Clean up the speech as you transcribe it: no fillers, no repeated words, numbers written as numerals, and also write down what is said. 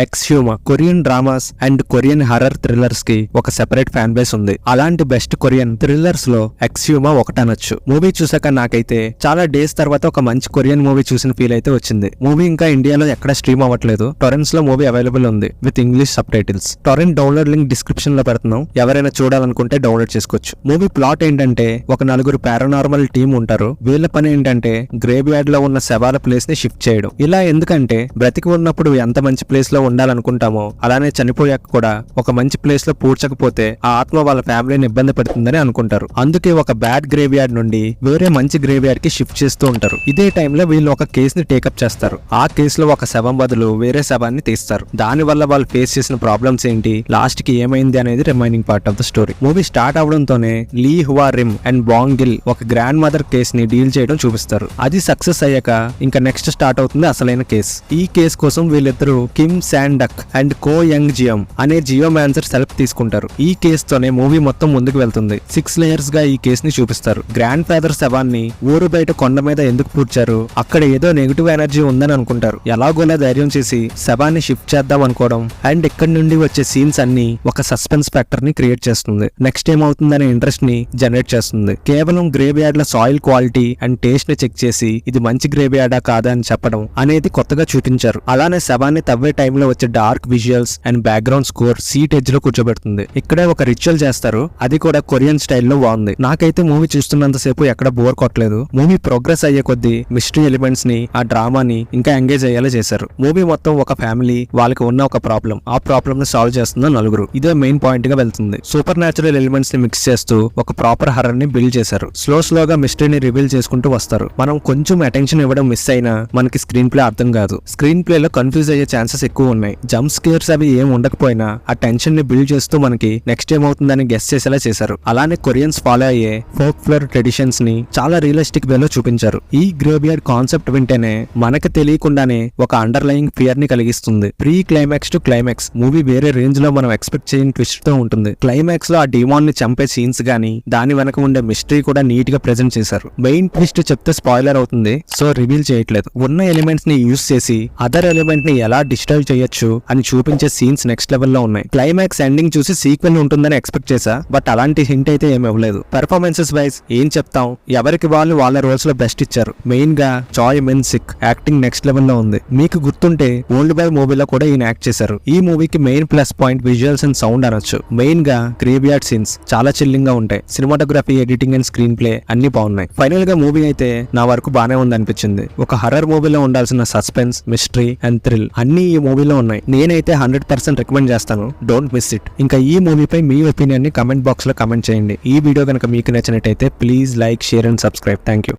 ఎక్స్‌హ్యూమా Korean dramas and Korean horror thrillers కి ఒక separate fan base ఉంది. అలాంటి బెస్ట్ కొరియన్ థ్రిల్లర్స్ లో ఎక్స్‌హ్యూమా ఒకటనొచ్చు. మూవీ చూసాక నాకైతే చాలా డేస్ తర్వాత ఒక మంచి కొరియన్ మూవీ చూసిన ఫీల్ అయితే వచ్చింది. మూవీ ఇంకా ఇండియాలో ఎక్కడ స్ట్రీమ్ అవ్వట్లేదు. టొరెంట్స్ లో మూవీ అవైలబుల్ ఉంది with English sub titles. Torrent download link description లో పెడుతున్నాం, ఎవరైనా చూడాలనుకుంటే డౌన్లోడ్ చేసుకోవచ్చు. మూవీ ప్లాట్ ఏంటంటే ఒక నలుగురు పారానార్మల్ టీం ఉంటారు. వీళ్ళ పని ఏంటంటే గ్రేవ్ యార్డ్ లో ఉన్న శవాల ప్లేస్ ని షిఫ్ట్ చేయడం. ఇలా ఎందుకంటే బ్రతికి ఉన్నప్పుడు ఎంత మంచి ప్లేస్ లో ఉండాలనుకుంటామో అలానే చనిపోయాక కూడా ఒక మంచి ప్లేస్ లో పూడ్చకపోతే ఆ ఆత్మ వాళ్ళ ఫ్యామిలీని ఇబ్బంది పెడుతుందని అనుకుంటారు. అందుకే ఒక బ్యాడ్ గ్రేవ్ యార్డ్ నుండి వేరే మంచి గ్రేవ్ యార్డ్ కి షిఫ్ట్ చేస్తూ ఉంటారు. ఇదే టైంలో వీళ్ళు ఒక కేసుని టేకప్ చేస్తారు. ఆ కేసులో ఒక శవం బదులు వేరే శవాన్ని తీస్తారు. దాని వల్ల వాళ్ళు ఫేస్ చేసిన ప్రాబ్లమ్స్ ఏంటి, లాస్ట్ కి ఏమైంది అనేది remaining part of the story. Movie start అవడంతోనే Lee Hwa Rim and Bong Gil ఒక గ్రాండ్ మదర్ కేస్ ని డీల్ చేయడం చూపిస్తారు. అది సక్సెస్ అయ్యాక ఇంకా నెక్స్ట్ స్టార్ట్ అవుతుంది అసలైన కేసు. ఈ కేసు కోసం వీళ్ళిద్దరూ Kim Sang Deok and Ko Young Geun అనే జియోమాన్సర్ సెల్ఫ్ తీసుకుంటారు. ఈ కేసుతోనే మూవీ మొత్తం ముందుకు వెళ్తుంది. 6 లేయర్స్ గా ఈ కేసుని చూపిస్తారు. గ్రాండ్ ఫాదర్ శవాన్ని ఊరు బయట కొండ మీద ఎందుకు పూడ్చారు, అక్కడ ఏదో నెగిటివ్ ఎనర్జీ ఉందని అనుకుంటారు. ఎలాగోలా ధైర్యం చేసి శవాన్ని షిఫ్ట్ చేద్దాం అనుకోవడం అండ్ ఇక్కడ నుండి వచ్చే సీన్స్ అన్ని ఒక సస్పెన్స్ ఫ్యాక్టర్ ని క్రియేట్ చేస్తుంది. నెక్స్ట్ ఏమవుతుందనే ఇంట్రెస్ట్ ని జనరేట్ చేస్తుంది. కేవలం గ్రేవ్ యార్డ్ లో సాయిల్ క్వాలిటీ అండ్ టేస్ట్ ని చెక్ చేసి ఇది మంచి గ్రేవ్ యార్డా కాదా అని చెప్పడం అనేది కొత్తగా చూపించారు. అలానే శవాన్ని తవ్వే టైంలో వచ్చే dark visuals and background score seat edge లో కూర్చోబెడుతుంది. ఇక్కడే ఒక రిచువల్ చేస్తారు, అది కూడా కొరియన్ స్టైల్లో బాగుంది. నాకైతే మూవీ చూస్తున్నంత సేపు ఎక్కడ బోర్ కొట్టలేదు. మూవీ ప్రోగ్రెస్ అయ్యే కొద్దీ మిస్టరీ ఎలిమెంట్స్ ని, ఆ డ్రామాని ఇంకా ఎంగేజ్ అయ్యేలా చేశారు. మూవీ మొత్తం ఒక ఫ్యామిలీ, వాళ్ళకి ఉన్న ఒక ప్రాబ్లం, ఆ ప్రాబ్లం ని సాల్వ్ చేస్తున్న నలుగురు, ఇదే మెయిన్ పాయింట్ గా వెళ్తుంది. సూపర్ న్యాచురల్ ఎలిమెంట్స్ ని మిక్స్ చేస్తూ ఒక ప్రాపర్ హర్రర్ ని బిల్డ్ చేశారు. స్లోగా మిస్టరీని రివీల్ చేసుకుంటూ వస్తారు. మనం కొంచెం అటెన్షన్ ఇవ్వడం మిస్ అయినా మనకి స్క్రీన్ ప్లే అర్థం కాదు. స్క్రీన్ ప్లే లో కన్ఫ్యూజ్ అయ్యే ఛాన్సెస్ ఎక్కువ ఉన్నాయి. జంప్ స్కేర్స్ అవి ఏం ఉండకపోయినా ఆ టెన్షన్ ని బిల్డ్ చేస్తూ మనకి నెక్స్ట్ ఏమవుతుందని గెస్ చేసేలా చేశారు. అలానే కొరియన్స్ ఫాలో అయ్యే ఫోక్ ఫ్లోర్ ట్రెడిషన్స్ ని చాలా రియలిస్టిక్ వేలో చూపించారు. ఈ గ్రేవ్ యార్డ్ కాన్సెప్ట్ వింటేనే మనకి తెలియకుండానే ఒక అండర్లయింగ్ ఫియర్ ని కలిగిస్తుంది. Pre climax to climax movie వేరే రేంజ్ లో మనం ఎక్స్పెక్ట్ చేయని ట్విస్ట్ తో ఉంటుంది. క్లైమాక్స్ లో ఆ డిమాన్ ని చంపే సీన్స్ గానీ దాని వెనక ఉండే మిస్టరీ కూడా నీట్ గా ప్రెజెంట్ చేశారు. మెయిన్ ట్విస్ట్ చెప్తే స్పాయిలర్ అవుతుంది, సో రివీల్ చేయట్లేదు. ఉన్న ఎలిమెంట్స్ ని యూస్ చేసి అదర్ ఎలిమెంట్ ని ఎలా డిస్టర్బ్ చేయొచ్చు అని చూపించే సీన్స్ నెక్స్ట్ లెవెల్ లో ఉన్నాయి. క్లైమాక్స్ ఎండింగ్ చూసి సీక్వెల్ ఉంటుందని ఎక్స్పెక్ట్ చేశా, బట్ అలాంటి హింట్ అయితే ఏమి ఇవ్వలేదు. పెర్ఫార్మెన్సెస్ వైజ్ ఏం చెప్తాం, ఎవరికి వాళ్ళు వాళ్ళ రోల్స్ లో బెస్ట్ ఇచ్చారు. మెయిన్ గా చాయ్ మిన్ సిక్ యాక్టింగ్ నెక్స్ట్ లెవెల్ లో ఉంది. మీకు గుర్తుంటే ఓల్డ్ బాయ్ మూవీలో కూడా ఈయన యాక్ట్ చేశారు. ఈ మూవీకి main plus point visuals and sound అనొచ్చు. మెయిన్ గా గ్రేవ్ యార్డ్ సీన్స్ చాలా చిల్లింగ్ గా ఉంటాయి. Cinematography, editing and screen play అన్ని బాగున్నాయి. ఫైనల్ గా మూవీ అయితే నా వరకు బానే ఉంది అనిపించింది. ఒక హర్రర్ మూవీలో ఉండాల్సిన సస్పెన్స్, మిస్టరీ అండ్ థ్రిల్ అన్ని ఈ మూవీలో ఉన్నాయి. నేనైతే 100% రికమెండ్ చేస్తాను. Don't miss it. ఇంకా ఈ మూవీపై మీ ఒపీనియన్ ని కమెంట్ బాక్స్ లో కమెంట్ చేయండి. ఈ వీడియో కనుక మీకు నచ్చినట్టయితే please like, share and subscribe. Thank you.